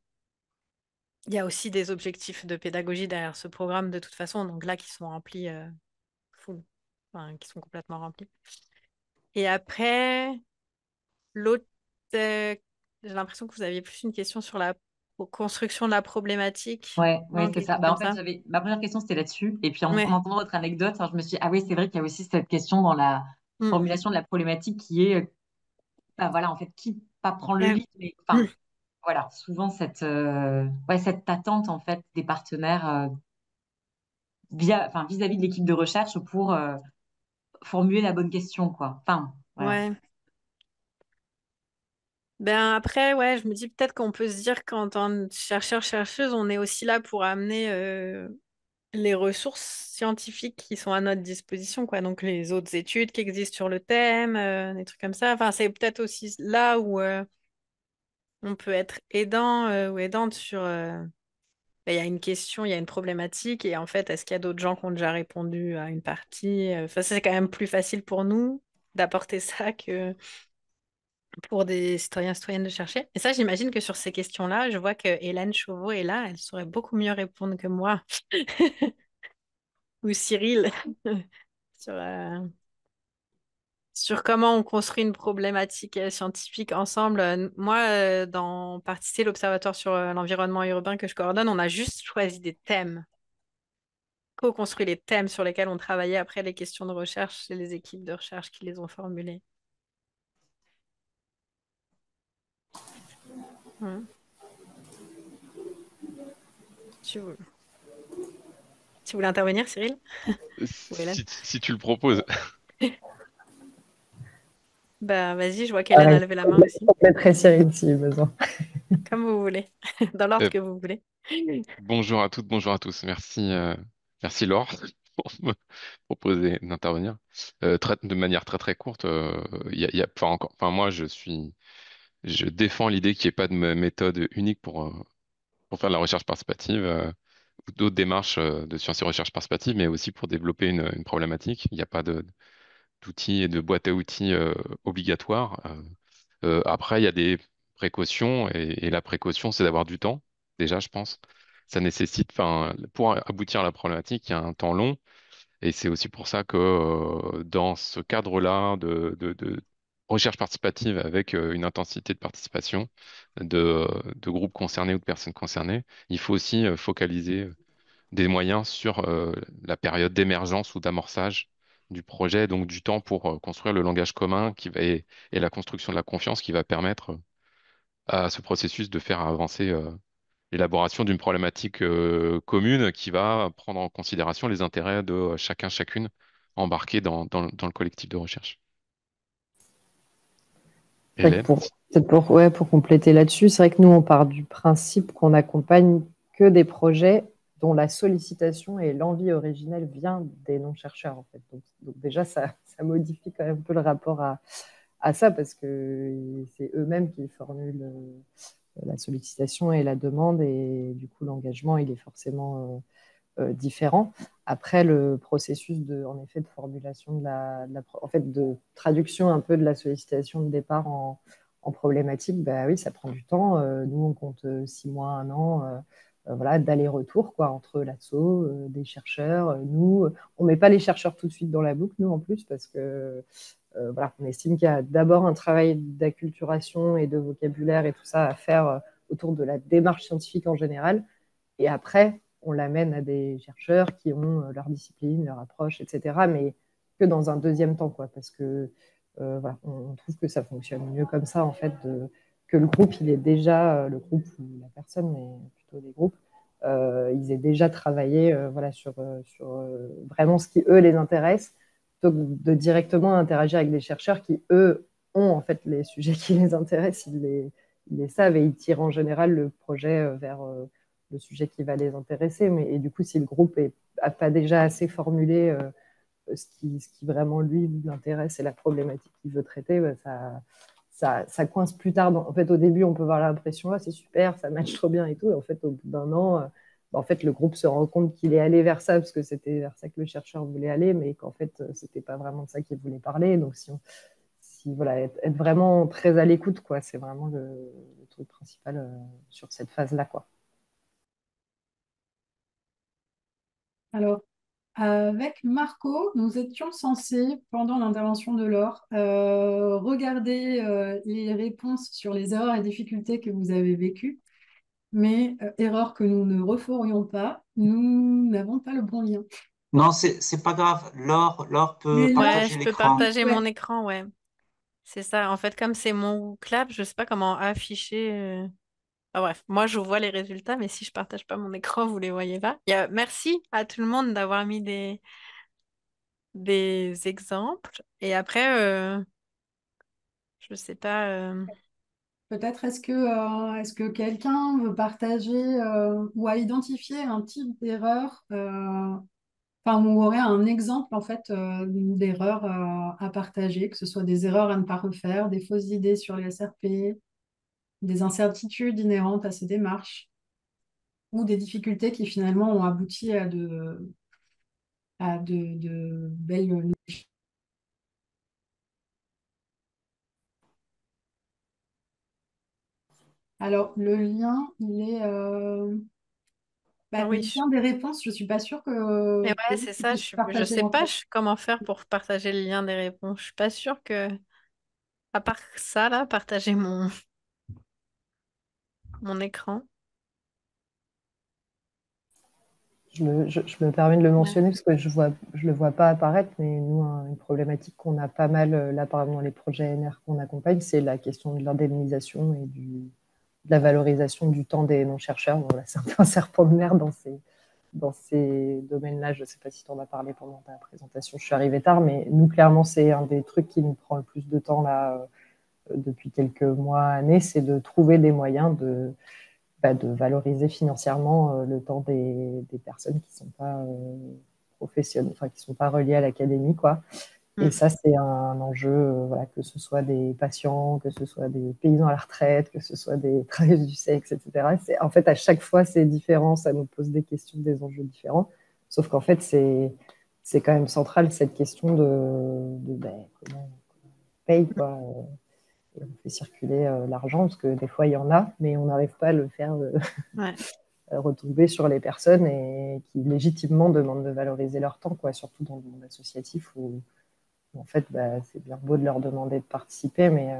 il y a aussi des objectifs de pédagogie derrière ce programme de toute façon, donc là, qui sont remplis full. Enfin, qui sont complètement remplis. Et après. L'autre, j'ai l'impression que vous aviez plus une question sur la construction de la problématique. Ouais, ouais, Non, c'est quelque ça. chose Bah, en comme fait, ça. ma première question, c'était là-dessus. Et puis, en Ouais. entendant votre anecdote, hein, je me suis dit, ah oui, c'est vrai qu'il y a aussi cette question dans la Mm. formulation de la problématique qui est, bah, voilà, en fait, qui pas prend le Euh, lead, mais enfin, voilà, souvent cette, ouais, cette attente en fait des partenaires vis-à-vis de l'équipe de recherche pour formuler la bonne question, quoi. Enfin, voilà. Ouais. Ben après, ouais, je me dis peut-être qu'on peut se dire qu'en tant que chercheur, chercheuse, on est aussi là pour amener les ressources scientifiques qui sont à notre disposition, quoi. Donc les autres études qui existent sur le thème, des trucs comme ça. Enfin, c'est peut-être aussi là où on peut être aidant ou aidante sur. Ben, il y a une question, il y a une problématique, et en fait, est-ce qu'il y a d'autres gens qui ont déjà répondu à une partie? Enfin, c'est quand même plus facile pour nous d'apporter ça que pour des citoyens, citoyennes de chercher. Et ça, j'imagine que sur ces questions-là, je vois que Hélène Chauveau est là, elle saurait beaucoup mieux répondre que moi ou Cyril sur, sur comment on construit une problématique scientifique ensemble. Moi, dans Participer, l'Observatoire sur l'environnement urbain que je coordonne, on a juste choisi des thèmes, co-construit les thèmes sur lesquels on travaillait après les questions de recherche. C'est les équipes de recherche qui les ont formulées. Ouais. Tu, vou- Tu voulais intervenir, Cyril ou Hélène? Si tu le proposes. Bah, vas-y, je vois qu'Hélène a Pareil, levé la main aussi. compléterai Cyril si besoin. Comme vous voulez, dans l'ordre Euh, que vous voulez. Bonjour à toutes, bonjour à tous. Merci Laure pour me proposer d'intervenir. De manière très très courte, moi je défends l'idée qu'il n'y ait pas de méthode unique pour faire de la recherche participative ou d'autres démarches de sciences et recherche participative, mais aussi pour développer une problématique. Il n'y a pas d'outils et de boîte à outils obligatoires. Après, il y a des précautions et la précaution, c'est d'avoir du temps. Déjà, je pense, ça nécessite, enfin, pour aboutir à la problématique, il y a un temps long et c'est aussi pour ça que dans ce cadre-là de recherche participative avec une intensité de participation de groupes concernés ou de personnes concernées, il faut aussi focaliser des moyens sur la période d'émergence ou d'amorçage du projet, donc du temps pour construire le langage commun et la construction de la confiance qui va permettre à ce processus de faire avancer l'élaboration d'une problématique commune qui va prendre en considération les intérêts de chacun, chacune embarqués dans le collectif de recherche. C'est vrai que Hélène? ouais, pour compléter là-dessus, c'est vrai que nous, on part du principe qu'on accompagne que des projets dont la sollicitation et l'envie originelle vient des non-chercheurs, en fait. Donc déjà, ça modifie quand même un peu le rapport à ça, parce que c'est eux-mêmes qui formulent la sollicitation et la demande, et du coup, l'engagement, il est forcément différents. Après, le processus en effet, de formulation en fait, de traduction un peu de la sollicitation de départ en problématique, bah oui, ça prend du temps. Nous, on compte 6 mois, un an, voilà, d'aller-retour quoi, entre l'asso, des chercheurs. Nous, on ne met pas les chercheurs tout de suite dans la boucle, nous, en plus, parce que voilà, on estime qu'il y a d'abord un travail d'acculturation et de vocabulaire et tout ça à faire autour de la démarche scientifique en général. Et après, on l'amène à des chercheurs qui ont leur discipline, leur approche, etc. Mais que dans un deuxième temps, quoi, parce que voilà, on trouve que ça fonctionne mieux comme ça, en fait, que le groupe, il est déjà, le groupe ou la personne, mais plutôt les groupes, ils aient déjà travaillé voilà, sur vraiment ce qui, eux, les intéresse, plutôt que de directement interagir avec des chercheurs qui, eux, ont en fait les sujets qui les intéressent, ils les savent et ils tirent en général le projet vers le sujet qui va les intéresser. Et du coup, si le groupe n'a pas déjà assez formulé ce qui vraiment lui l'intéresse et la problématique qu'il veut traiter, bah, ça coince plus tard. En fait, au début, on peut avoir l'impression, ah, c'est super, ça match trop bien et tout. Et en fait, au bout d'un an, bah, en fait, le groupe se rend compte qu'il est allé vers ça parce que c'était vers ça que le chercheur voulait aller, mais qu'en fait, c'était pas vraiment de ça qu'il voulait parler. Donc, voilà, être vraiment très à l'écoute, quoi, c'est vraiment le truc principal sur cette phase-là, quoi. Alors, avec Marco, nous étions censés, pendant l'intervention de Laure, regarder les réponses sur les erreurs et difficultés que vous avez vécues, mais erreurs que nous ne referions pas, nous n'avons pas le bon lien. Non, c'est pas grave. Laure peut Mais Laure, Ouais, partager je peux l'écran. partager mon ouais, écran, ouais. C'est ça. En fait, comme c'est mon clap, je sais pas comment afficher. Ah, bref, moi je vois les résultats, mais si je partage pas mon écran, vous les voyez pas. Merci à tout le monde d'avoir mis des exemples. Et après, je sais pas. Peut-être est-ce que quelqu'un veut partager ou a identifié un type d'erreur, enfin, ou aurait un exemple en fait d'erreur à partager, que ce soit des erreurs à ne pas refaire, des fausses idées sur les SRP, des incertitudes inhérentes à ces démarches, ou des difficultés qui finalement ont abouti à de belles. Alors, le lien, il est. Ah Le oui. lien des réponses, je suis pas sûre Mais que ouais, vous c'est ça. Je partagez sais entre pas eux. comment faire pour partager le lien des réponses. Je suis pas sûre que, à part ça, là, partager mon écran. Je me permets de le Ouais. mentionner parce que je le vois pas apparaître, mais nous, une problématique qu'on a pas mal là, par exemple, dans les projets NR qu'on accompagne, c'est la question de l'indemnisation et de la valorisation du temps des non-chercheurs. Bon, là, c'est un peu un serpent de mer dans ces domaines-là. Je ne sais pas si tu en as parlé pendant ta présentation, je suis arrivée tard, mais nous, clairement, c'est un des trucs qui nous prend le plus de temps là depuis quelques mois, années, c'est de trouver des moyens de valoriser financièrement le temps des personnes qui ne sont pas professionnelles, enfin qui ne sont pas reliées à l'académie, quoi. Et Mm. ça, c'est un enjeu, voilà, que ce soit des patients, que ce soit des paysans à la retraite, que ce soit des travailleuses du sexe, etc. En fait, à chaque fois, c'est différent, ça nous pose des questions, des enjeux différents. Sauf qu'en fait, c'est quand même central cette question comment on paye, quoi. Et on fait circuler l'argent, parce que des fois, il y en a, mais on n'arrive pas à le faire Ouais. retomber sur les personnes et qui légitimement demandent de valoriser leur temps, quoi, surtout dans le monde associatif où en fait, c'est bien beau de leur demander de participer, mais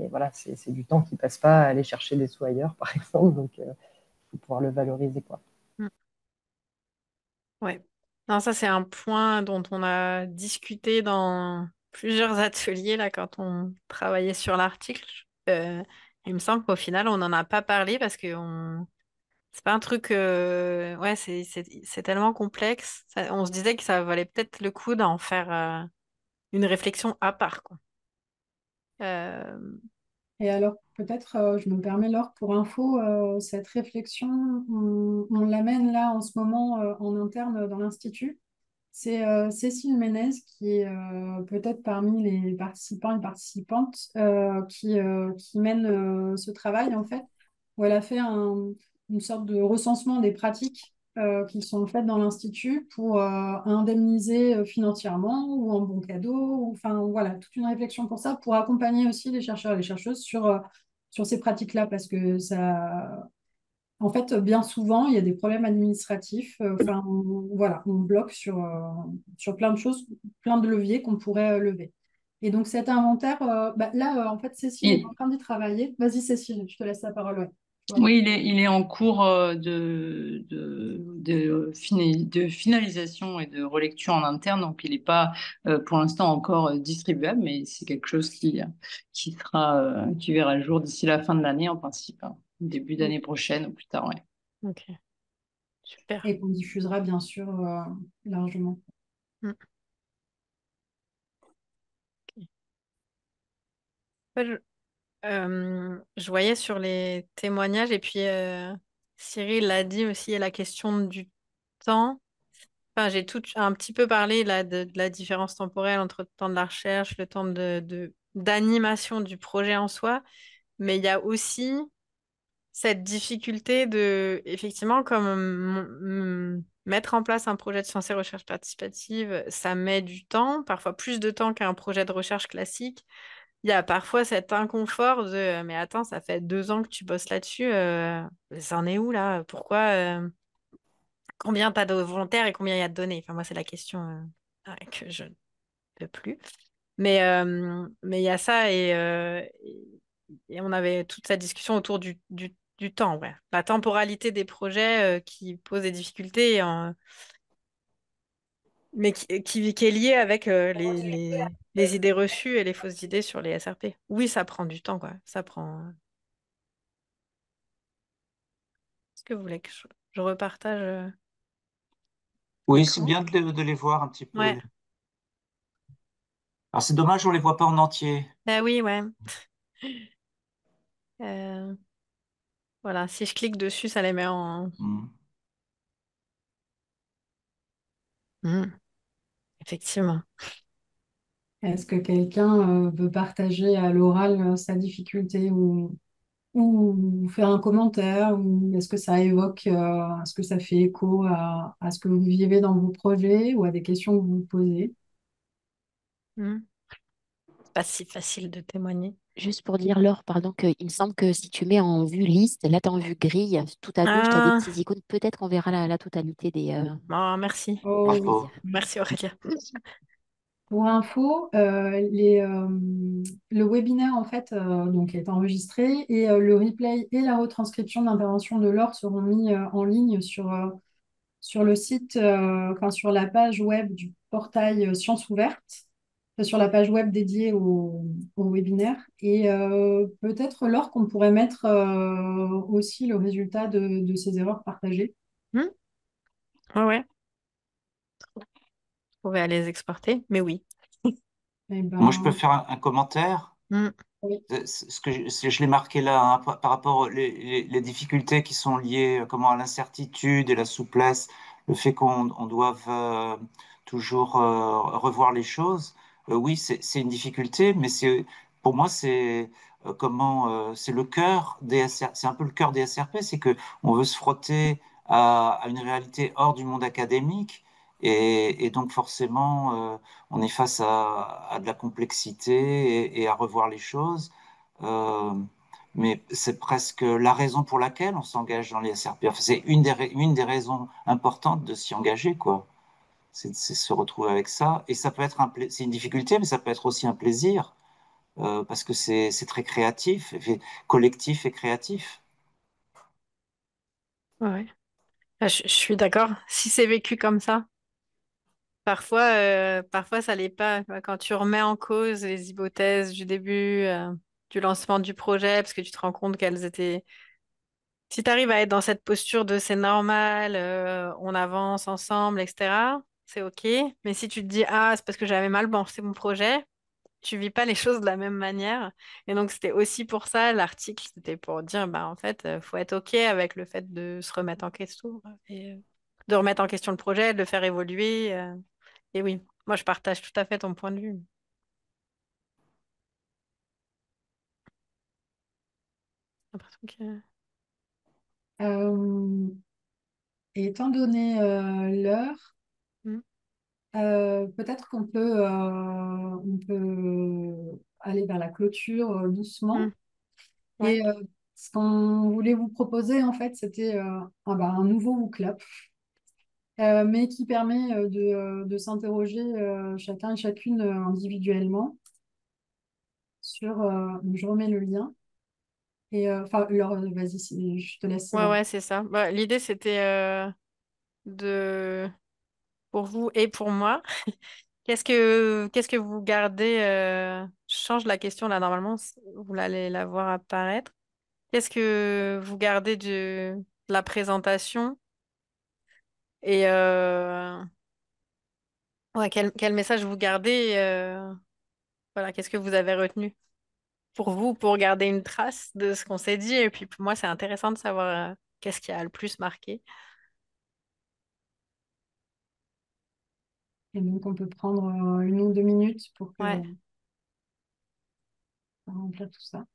voilà, c'est du temps qui passe pas à aller chercher des sous ailleurs, par exemple, donc il faut pouvoir le valoriser, quoi. Mm. Ouais. Non, ça, c'est un point dont on a discuté dans plusieurs ateliers là, quand on travaillait sur l'article. Il me semble qu'au final, on n'en a pas parlé parce que c'est pas un truc. Ouais, c'est tellement complexe. On se disait que ça valait peut-être le coup d'en faire une réflexion à part, quoi. Euh, Et alors, peut-être, je me permets, Laure, pour info, cette réflexion, on l'amène là en ce moment en interne dans l'Institut. C'est Cécile Ménez qui est peut-être parmi les participants et participantes qui mène ce travail en fait, où elle a fait une sorte de recensement des pratiques qui sont faites dans l'Institut pour indemniser financièrement ou en bon cadeau, enfin voilà, toute une réflexion pour ça, pour accompagner aussi les chercheurs et les chercheuses sur ces pratiques-là, parce que ça, en fait, bien souvent, il y a des problèmes administratifs. Enfin, voilà, on bloque sur plein de choses, plein de leviers qu'on pourrait lever. Et donc, cet inventaire, là, en fait, Cécile est en Il- train d'y travailler. Vas-y, Cécile, je te laisse la parole. Ouais. Tu vois. oui, il est en cours de finalisation et de relecture en interne, donc il n'est pas pour l'instant encore distribuable, mais c'est quelque chose qui verra le jour d'ici la fin de l'année en principe, hein. Début d'année prochaine ou plus tard, ouais. ok, super. Et qu'on diffusera, bien sûr, largement. Mm. Ok. Ouais, je voyais sur les témoignages, et puis Cyril l'a dit aussi, il y a la question du temps. Enfin, j'ai tout un petit peu parlé là de la différence temporelle entre le temps de la recherche, le temps d'animation du projet en soi, mais il y a aussi cette difficulté de, effectivement, comme mettre en place un projet de sciences et recherche participative, ça met du temps, parfois plus de temps qu'un projet de recherche classique. Il y a parfois cet inconfort de mais attends, ça fait 2 ans que tu bosses là-dessus, ça en est où là? Pourquoi combien t'as de volontaires et combien il y a de données? Enfin, moi, c'est la question que je ne peux plus. Mais il y a ça et on avait toute cette discussion autour du temps, ouais. La temporalité des projets qui pose des difficultés, mais qui est liée avec les idées reçues et les fausses idées sur les SRP. Oui, ça prend du temps, quoi. Ça prend. que vous voulez que je repartage Oui, c'est l'écran? bien de les voir un petit peu. Ouais. Alors c'est dommage, on les voit pas en entier. Ah oui, ouais. Euh, voilà, si je clique dessus, ça les met en... Hmm. Hmm, effectivement. Est-ce que quelqu'un veut partager à l'oral sa difficulté ou faire un commentaire ou est-ce que ça évoque, est-ce que ça fait écho à ce que vous vivez dans vos projets ou à des questions que vous vous posez? Hmm. C'est pas si facile de témoigner. Juste pour dire, Laure, pardon, qu'il me semble que si tu mets en vue liste, là, tu en vue grille, tout à gauche, tu as des Ah, petits icônes. Peut-être qu'on verra la totalité des... oh, merci. avec Oh, plaisir. Bravo. Merci Aurélia. pour info, le webinaire en fait donc est enregistré et le replay et la retranscription de l'intervention de Laure seront mis en ligne sur le site, enfin sur la page web du portail Sciences Ouvertes, sur la page web dédiée au webinaire. Et peut-être, Laure, qu'on pourrait mettre aussi le résultat de ces erreurs partagées. Hmm. Ouais, ouais. Vous pouvez aller les exporter, mais oui. Eh Moi, je peux ben, faire un commentaire. Hmm. oui. Je l'ai marqué là, hein, par rapport les difficultés qui sont liées comment, à l'incertitude et la souplesse, le fait qu'on doive toujours revoir les choses. Oui, c'est une difficulté, mais pour moi c'est c'est le cœur des SR, c'est un peu le cœur des SRP, c'est que on veut se frotter à une réalité hors du monde académique et donc forcément on est face à de la complexité et à revoir les choses. Euh, mais c'est presque la raison pour laquelle on s'engage dans les SRP. Enfin, c'est une des raisons importantes de s'y engager, quoi. C'est se retrouver avec ça. Et ça peut être c'est une difficulté, mais ça peut être aussi un plaisir, parce que c'est très créatif, collectif et créatif. Ouais, ouais. Ah, je suis d'accord. Si c'est vécu comme ça, parfois ça l'est pas. Quand tu remets en cause les hypothèses du début, du lancement du projet, parce que tu te rends compte qu'elles étaient. Si tu arrives à être dans cette posture de c'est normal, on avance ensemble, etc., c'est OK. Mais si tu te dis, ah, c'est parce que j'avais mal pensé mon projet, tu vis pas les choses de la même manière. Et donc, c'était aussi pour ça, l'article, c'était pour dire, bah, en fait, faut être OK avec le fait de se remettre en question et de remettre en question le projet, de le faire évoluer. Et oui, moi, je partage tout à fait ton point de vue. J'ai l'impression que... Euh, et étant donné l'heure, Hmm, peut-être on peut aller vers la clôture hmm, doucement. ouais, Et ce qu'on voulait vous proposer, en fait, c'était un nouveau WooClap, mais qui permet de s'interroger chacun et chacune individuellement sur... je remets le lien. Et enfin, Laure, vas-y, je te laisse. ouais, ouais, c'est ça. Bah, l'idée, c'était de, pour vous et pour moi, qu'est-ce que vous gardez je change la question là, normalement, vous allez la voir apparaître. Qu'est-ce que vous gardez de la présentation et ouais, quel message vous gardez voilà, qu'est-ce que vous avez retenu pour vous, pour garder une trace de ce qu'on s'est dit. Et puis pour moi, c'est intéressant de savoir qu'est-ce qui a le plus marqué. Et donc, on peut prendre 1 ou 2 minutes Ouais. pour remplir tout ça.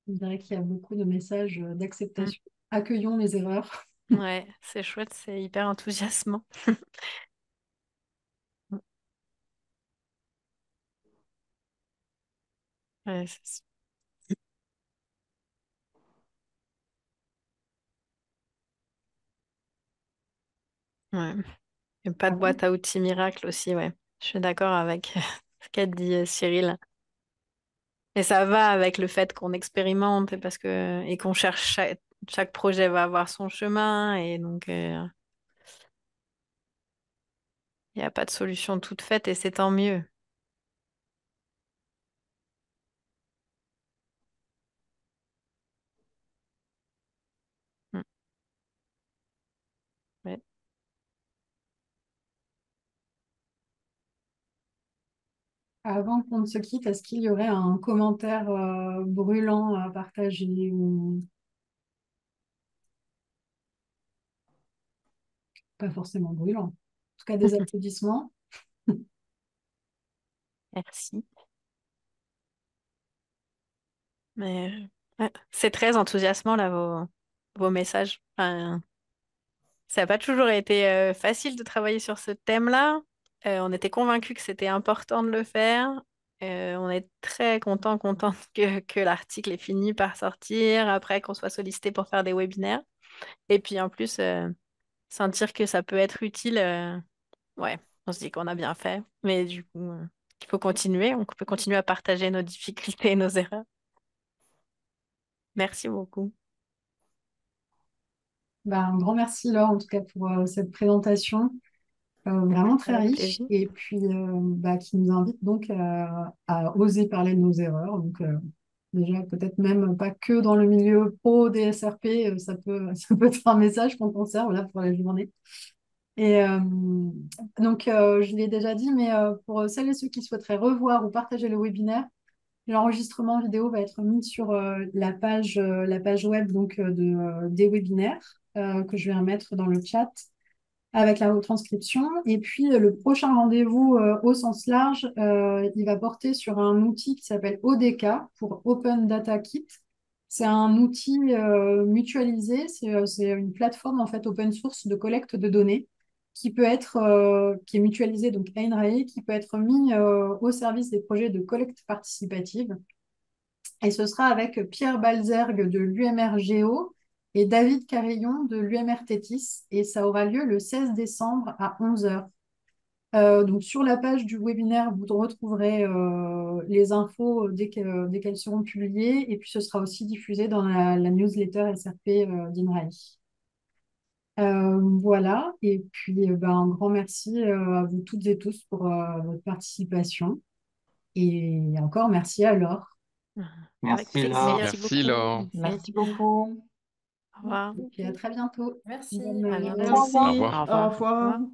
Je dirais qu'il y a beaucoup de messages Mm. d'acceptation. Accueillons les erreurs. Ouais, c'est chouette, c'est hyper enthousiasmant. Ouais, ouais. Et pas de Par contre, boîte à outils miracle aussi, ouais. Je suis d'accord avec ce qu'a dit Cyril. Et ça va avec le fait qu'on expérimente et parce que et qu'on cherche chaque projet va avoir son chemin et donc il n'y a pas de solution toute faite et c'est tant mieux. Mm. Ouais. avant qu'on ne se quitte, est-ce qu'il y aurait un commentaire brûlant à partager ou pas forcément brûlant? En tout cas, des applaudissements. Merci. Mais ouais, c'est très enthousiasmant là vos messages. Enfin, ça n'a pas toujours été facile de travailler sur ce thème-là. On était convaincus que c'était important de le faire. On est très contente que l'article ait fini par sortir, après qu'on soit sollicité pour faire des webinaires. Et puis en plus, sentir que ça peut être utile, ouais, on se dit qu'on a bien fait. Mais du coup, il faut continuer. On peut continuer à partager nos difficultés et nos erreurs. Merci beaucoup. Ben, un grand merci Laure en tout cas pour cette présentation vraiment très Avec riche plaisir. et puis bah, qui nous invite donc à oser parler de nos erreurs. Donc déjà peut-être même pas que dans le milieu pro des SRP, ça peut être un message qu'on conserve là pour la journée. Et donc je l'ai déjà dit, mais pour celles et ceux qui souhaiteraient revoir ou partager le webinaire, l'enregistrement vidéo va être mis sur la page web donc, des webinaires que je vais remettre dans le chat avec la retranscription. Et puis, le prochain rendez-vous au sens large, il va porter sur un outil qui s'appelle ODK pour Open Data Kit. C'est un outil mutualisé, c'est une plateforme en fait open source de collecte de données qui est mutualisée, donc Einrae, qui peut être mis au service des projets de collecte participative. Et ce sera avec Pierre Balzergue de l'UMR Géo et David Carillon de l'UMR Tétis. Et ça aura lieu le 16 décembre à 11 heures. Donc sur la page du webinaire, vous retrouverez les infos dès qu'elles seront publiées. Et puis ce sera aussi diffusé dans la newsletter SRP d'INRAE. Voilà. Et puis ben, un grand merci à vous toutes et tous pour votre participation. Et encore merci à Laure. Avec Merci plaisir. Laure. Merci Merci beaucoup. Laure. Merci. Merci beaucoup. Au revoir. Et puis à très bientôt. Merci. Bonne À journée bientôt. à tous. Au Merci. revoir. Au Au revoir. revoir.